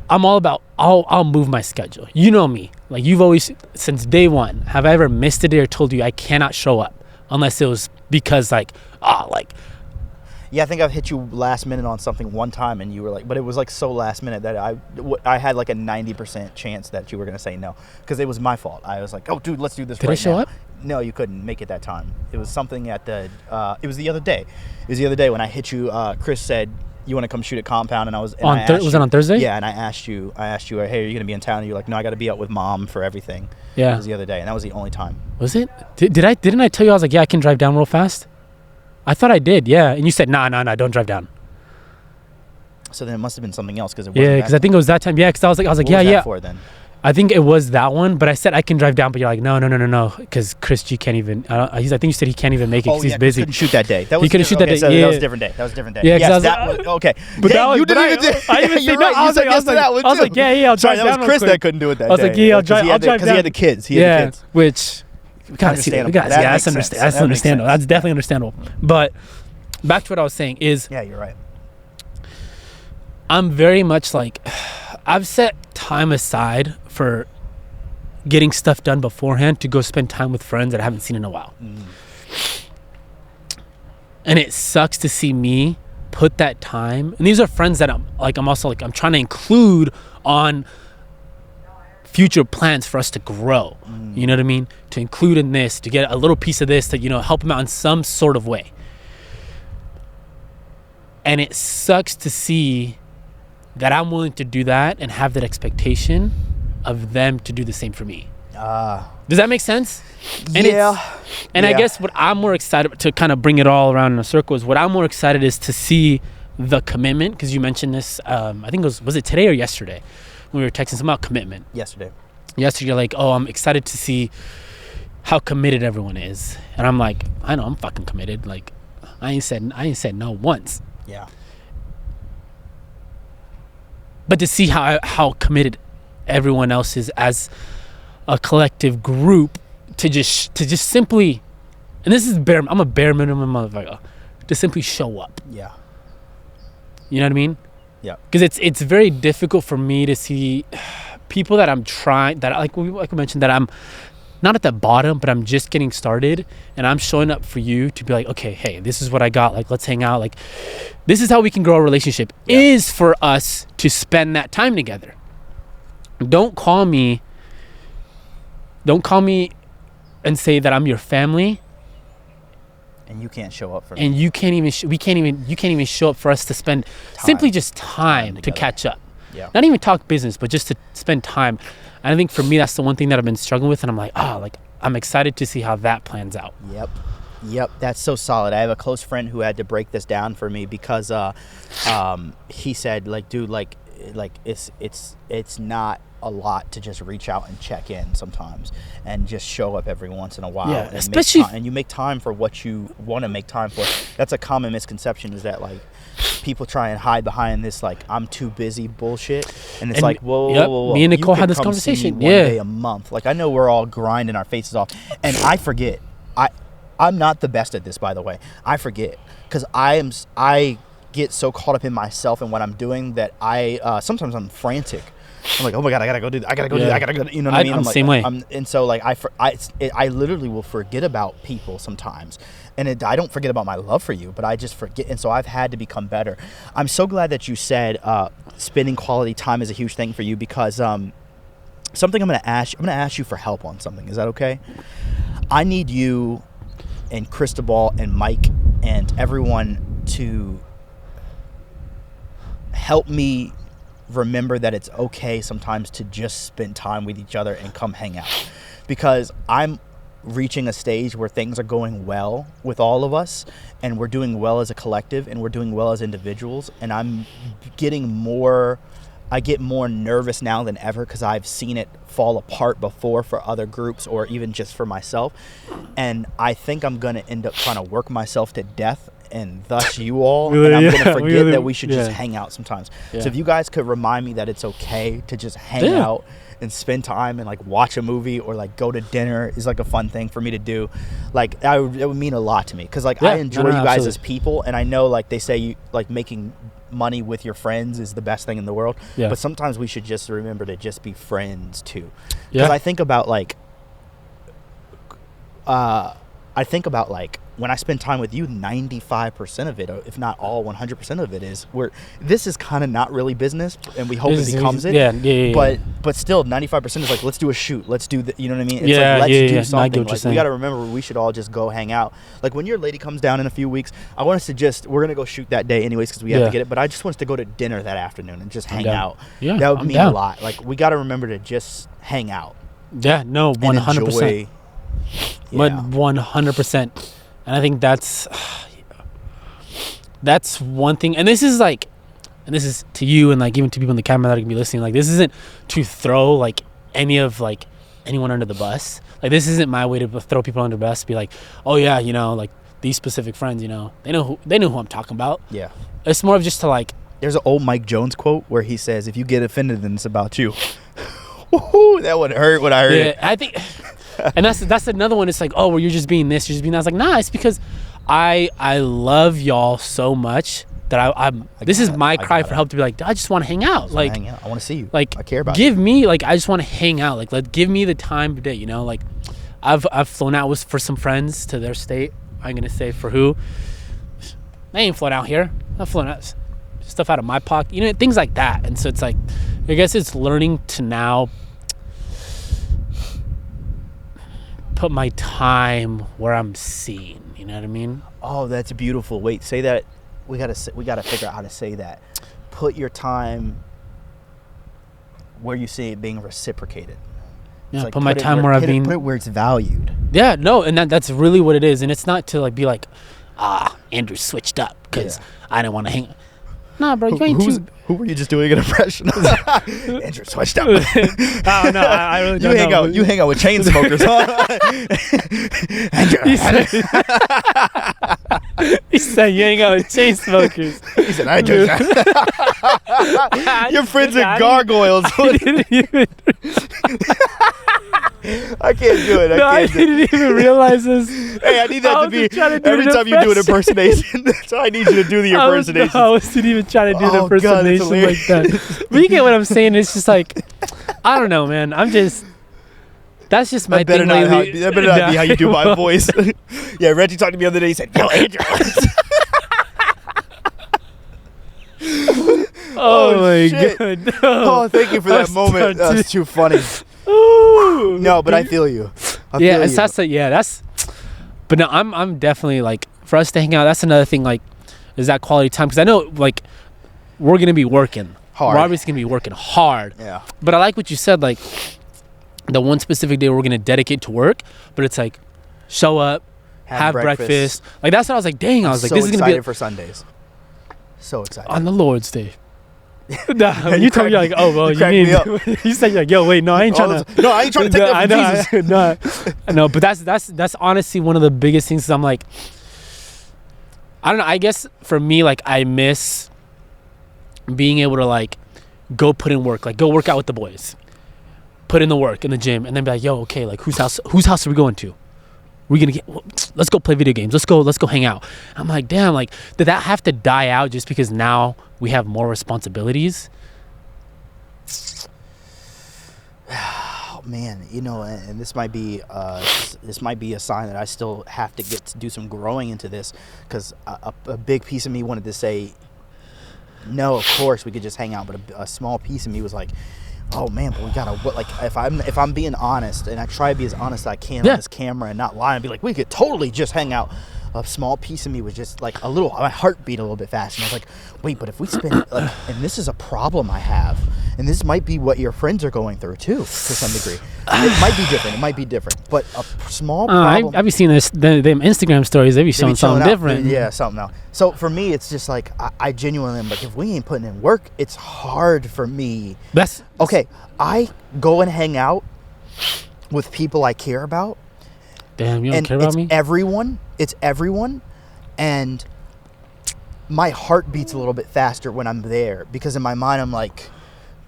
I'm all about, I'll move my schedule. You know me. Like, you've always, since day one, have I ever missed a day or told you I cannot show up unless it was because, yeah, I think I've hit you last minute on something one time, and you were like, but it was like so last minute that I had like a 90% chance that you were gonna say no, because it was my fault. I was like, oh, dude, let's do this. Did I show up? No, you couldn't make it that time. It was something at the. It was the other day. It was the other day when I hit you. Chris said, you want to come shoot at Compound, and I was. And was it on Thursday? Yeah, and I asked you, hey, are you gonna be in town? And you're like, no, I got to be out with Mom for everything. Yeah. It was the other day, and that was the only time. Was it? Didn't I tell you I was like, yeah, I can drive down real fast? I thought I did, yeah. And you said, nah, don't drive down. So then it must have been something else, because it wasn't. Yeah, because I think it was that time. Yeah, because I was like, what yeah, was that yeah. For then? I think it was that one, but I said I can drive down, but you're like, no, because Chris G can't even. I think you said he can't even make it because he's busy. He couldn't shoot that day. He couldn't shoot that day. So yeah, that was a different day. Yeah, yes, that was okay. But that was, you didn't even. I even said no. I was like, yeah, I'll drive down. That was Chris that couldn't do it that day. I was like, yeah, I'll drive down because he had the kids. Yeah, which we gotta see that. That's understandable. That's definitely understandable. But back to what I was saying is, yeah, you're right. I'm very much like, I've set time aside for getting stuff done beforehand to go spend time with friends that I haven't seen in a while. And it sucks to see me put that time, and these are friends that I'm trying to include on future plans for us to grow. You know what I mean? To include in this, to get a little piece of this, to help them out in some sort of way. And it sucks to see that I'm willing to do that and have that expectation of them to do the same for me. Does that make sense? And I guess what I'm more excited to kind of bring it all around in a circle is, what I'm more excited is to see the commitment, because you mentioned this, I think it was it today or yesterday when we were texting about commitment? Yesterday, you're like, oh, I'm excited to see how committed everyone is. And I'm like, I know I'm fucking committed. Like, I ain't said no once. Yeah. But to see how committed everyone else is as a collective group, to just simply, and this is I'm a bare minimum motherfucker, to simply show up. Yeah. You know what I mean? Yeah. Because it's very difficult for me to see people that I'm trying, that like we mentioned, that I'm not at the bottom, but I'm just getting started, and I'm showing up for you to be like, okay, hey, this is what I got. Like, let's hang out. Like, this is how we can grow a relationship. Yeah. Is for us to spend that time together. Don't call me and say that I'm your family, and you can't show up for me. And you can't even show up for us to spend simply just time to catch up. Yeah. Not even talk business, but just to spend time. And I think for me, that's the one thing that I've been struggling with, and I'm like, I'm excited to see how that plans out. Yep, that's so solid. I have a close friend who had to break this down for me, because he said, like, dude, like, it's not a lot to just reach out and check in sometimes and just show up every once in a while. Yeah, and especially and you make time for what you want to make time for. That's a common misconception, is that like people try and hide behind this like I'm too busy bullshit, and it's like whoa. Me and Nicole you had could this come see me conversation. one day a month. Like I know we're all grinding our faces off, and I forget. I'm not the best at this, by the way. I forget because I get so caught up in myself and what I'm doing that I sometimes I'm frantic. I'm like, oh my god, I gotta go do that. I gotta go do that. I gotta go. You know what I mean? I'm the like, same way. And so like I literally will forget about people sometimes, and I don't forget about my love for you, but I just forget. And so I've had to become better. I'm so glad that you said spending quality time is a huge thing for you, because something I'm gonna ask you for help on something. Is that okay? I need you and Cristobal and Mike and everyone to help me remember that it's okay sometimes to just spend time with each other and come hang out, because I'm reaching a stage where things are going well with all of us, and we're doing well as a collective, and we're doing well as individuals, and I get more nervous now than ever, because I've seen it fall apart before for other groups or even just for myself. And I think I'm going to end up trying to work myself to death, and thus you all. And I'm going to forget that we should just hang out sometimes. Yeah. So if you guys could remind me that it's okay to just hang out and spend time and like watch a movie or like go to dinner is like a fun thing for me to do. Like it would mean a lot to me, because like I enjoy you guys as people, and I know like they say you like making money with your friends is the best thing in the world, but sometimes we should just remember to just be friends too, because I think about like when I spend time with you, 95% of it, if not all 100% of it, is this is kind of not really business, and we hope it becomes it. But still, 95% is like, let's do a shoot, let's do you know what I mean? It's like, let's do something. Like, we got to remember we should all just go hang out. Like when your lady comes down in a few weeks, I want us to we're gonna go shoot that day anyways, because we have to get it. But I just want us to go to dinner that afternoon and just hang out. Yeah, that would mean a lot. Like we got to remember to just hang out. Yeah, no, 100%. 100%. And I think that's one thing. And this is to you and like even to people in the camera that are gonna be listening. Like this isn't to throw like anyone under the bus. Like this isn't my way to throw people under the bus. Be like, oh yeah, you know, like these specific friends, you know, they know who I'm talking about. Yeah. It's more of just to like. There's an old Mike Jones quote where he says, "If you get offended, then it's about you." Woo-hoo, that would hurt when I heard it. I think. And that's another one. It's like, oh, well, you're just being this, you're just being that. I was like, nah, it's because I love y'all so much that I'm. This is my cry for help, to be like, I just want to hang out. Like, I want to see you. Like, I care about you. Give me, like, I just want to hang out. Like, give me the time of day. You know, like, I've flown out for some friends to their state. I'm gonna say for who. I ain't flown out here. I've flown out stuff out of my pocket. You know, things like that. And so it's like, I guess it's learning to now put my time where I'm seen. You know what I mean? Oh, that's beautiful. Wait, say that. We gotta figure out how to say that. Put your time where you see it being reciprocated. Yeah, like put my time where I've been. Put it where it's valued. Yeah, no, and that's really what it is. And it's not to like be like, Andrew switched up because I didn't want to hang. Nah, bro, you ain't too. Who were you just doing an impression of? Andrew switched up. Oh no, I really don't. You hang out with chain smokers, huh? Andrew. He said you hang out with chain smokers. He said I do. Your friends are gargoyles. I can't do it. I didn't even realize this. Hey, I need that to be every time you do an impersonation. So I need you to do the impersonation. I wasn't even trying to do the impersonation like that. But you get what I'm saying. It's just like, I don't know, man. That's just my thing lately. That better not be how you do my voice. Yeah, Reggie talked to me the other day. He said, "Yo, Andrew." Oh my god! No. Oh, thank you for that moment. That's too funny. Ooh, no, but I feel you. That's. But no, I'm definitely like, for us to hang out. That's another thing. Like, is that quality time? Because I know like we're gonna be working hard. Robbie's gonna be working hard. Yeah. But I like what you said. Like, the one specific day we're gonna dedicate to work. But it's like, show up, have breakfast. Like that's what I was like. Dang, I was like, this is gonna be for Sundays. So excited on the Lord's Day. Nah, when you told me, you're like, oh, well, you cracked mean, me up. you said, you're like, yo, wait, no, I ain't trying to. No, I ain't trying to take that from Jesus. No, I know, but that's honestly one of the biggest things. 'Cause I'm like, I don't know. I guess for me, like, I miss being able to like go put in work, like go work out with the boys, put in the work in the gym, and then be like, yo, okay, like whose house are we going to? We're gonna let's go play video games. Let's go hang out. I'm like, damn, like did that have to die out just because now we have more responsibilities? Oh man, you know, and this might be a sign that I still have to get to do some growing into this, because a big piece of me wanted to say, no, of course we could just hang out, but a small piece of me was like, oh man, but we gotta like if I'm being honest, and I try to be as honest as I can on this camera and not lie and be like, we could totally just hang out. A small piece of me was just like my heart beat a little bit fast, and I was like, wait, but if we spend like, and this is a problem I have, and this might be what your friends are going through too, to some degree. It might be different, but a small problem. I've been seeing this them Instagram stories. They be showing something different. Yeah, something else. So for me, it's just like I genuinely am like, if we ain't putting in work, it's hard for me. That's okay. I go and hang out with people I care about. Damn, you don't care about me? It's everyone, and my heart beats a little bit faster when I'm there, because in my mind I'm like,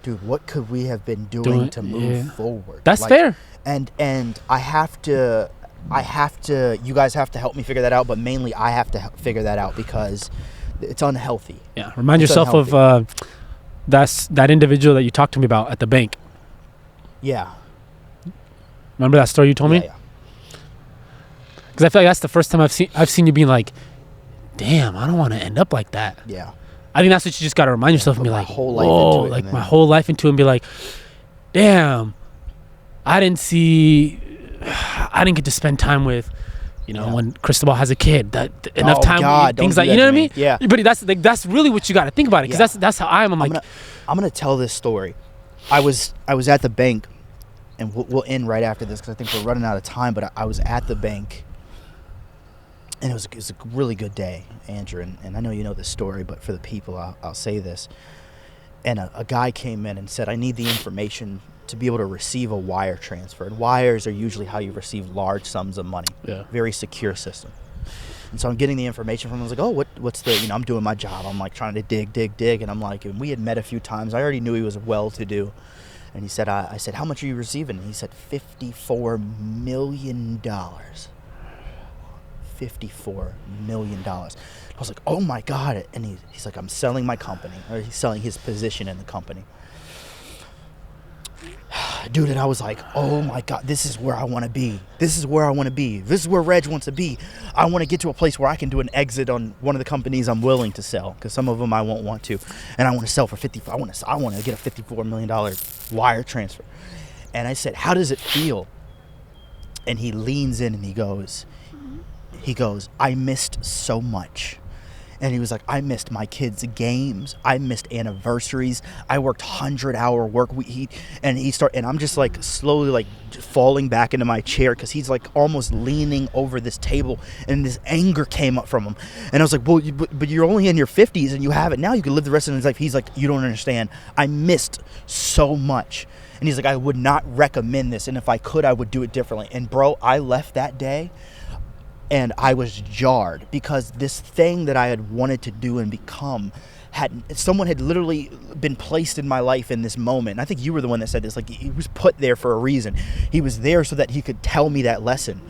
dude, what could we have been doing to move forward? That's fair. And I have to, you guys have to help me figure that out, but mainly I have to figure that out because it's unhealthy. Yeah, remind yourself of that individual that you talked to me about at the bank. Yeah. Remember that story you told me? Yeah. Because I feel like that's the first time I've seen you being like, damn, I don't want to end up like that. Yeah. I think that's what you just got to remind yourself and be like, whoa, like my whole life into it, and be like, damn, I didn't get to spend time with, you know, when Cristobal has a kid, that enough time, things like, you know what I mean? Yeah. But that's really what you got to think about it, because that's how I am. I'm like, I'm gonna tell this story. I was at the bank, and we'll end right after this because I think we're running out of time. But I was at the bank, and it was a really good day, Andrew. And I know you know this story, but for the people, I'll say this. And a guy came in and said, I need the information to be able to receive a wire transfer. And wires are usually how you receive large sums of money. Yeah. Very secure system. And so I'm getting the information from him. I was like, oh, what's the, I'm doing my job. I'm like trying to dig. And I'm like, and we had met a few times. I already knew he was well-to-do. And he said, I said, how much are you receiving? And he said, $54 million. $54 million. I was like, oh my God. And he's like, I'm selling my company, or he's selling his position in the company. Dude, and I was like, oh my God, this is where I want to be. This is where Reg wants to be. I want to get to a place where I can do an exit on one of the companies I'm willing to sell, because some of them I won't want to. And I want to sell for I want to get a $54 million wire transfer. And I said, how does it feel? And he leans in and he goes, I missed so much. And he was like, I missed my kids' games. I missed anniversaries. I worked 100-hour work. And I'm just like slowly like falling back into my chair, because he's like almost leaning over this table, and this anger came up from him. And I was like, well, but you're only in your 50s and you have it now. You can live the rest of his life. He's like, you don't understand. I missed so much. And he's like, I would not recommend this. And if I could, I would do it differently. And bro, I left that day, and I was jarred, because this thing that I had wanted to do and become, someone had literally been placed in my life in this moment. And I think you were the one that said this, like, he was put there for a reason. He was there so that he could tell me that lesson,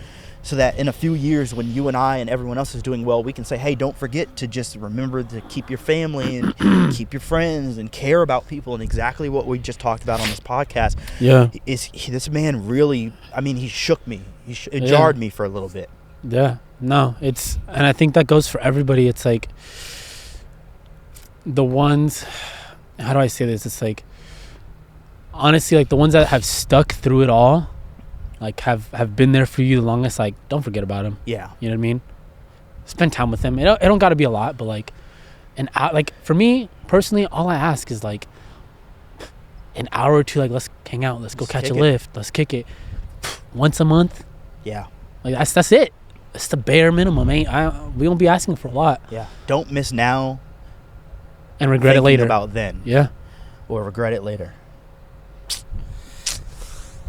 so that in a few years when you and I and everyone else is doing well, we can say, hey, don't forget to just remember to keep your family and keep your friends and care about people. And exactly what we just talked about on this podcast. Yeah, this man really, I mean, he shook me. It jarred me for a little bit. Yeah, no, and I think that goes for everybody. It's like the ones, how do I say this? It's like, honestly, like the ones that have stuck through it all, like have been there for you the longest, like don't forget about them. Yeah. You know what I mean? Spend time with them. It don't got to be a lot, but like like for me personally, all I ask is like an hour or two, like let's hang out, let's go catch a lift, let's kick it once a month. Yeah. Like that's it. It's the bare minimum. We won't be asking for a lot. Yeah. Don't miss now and regret it later. About then. Yeah. or regret it later.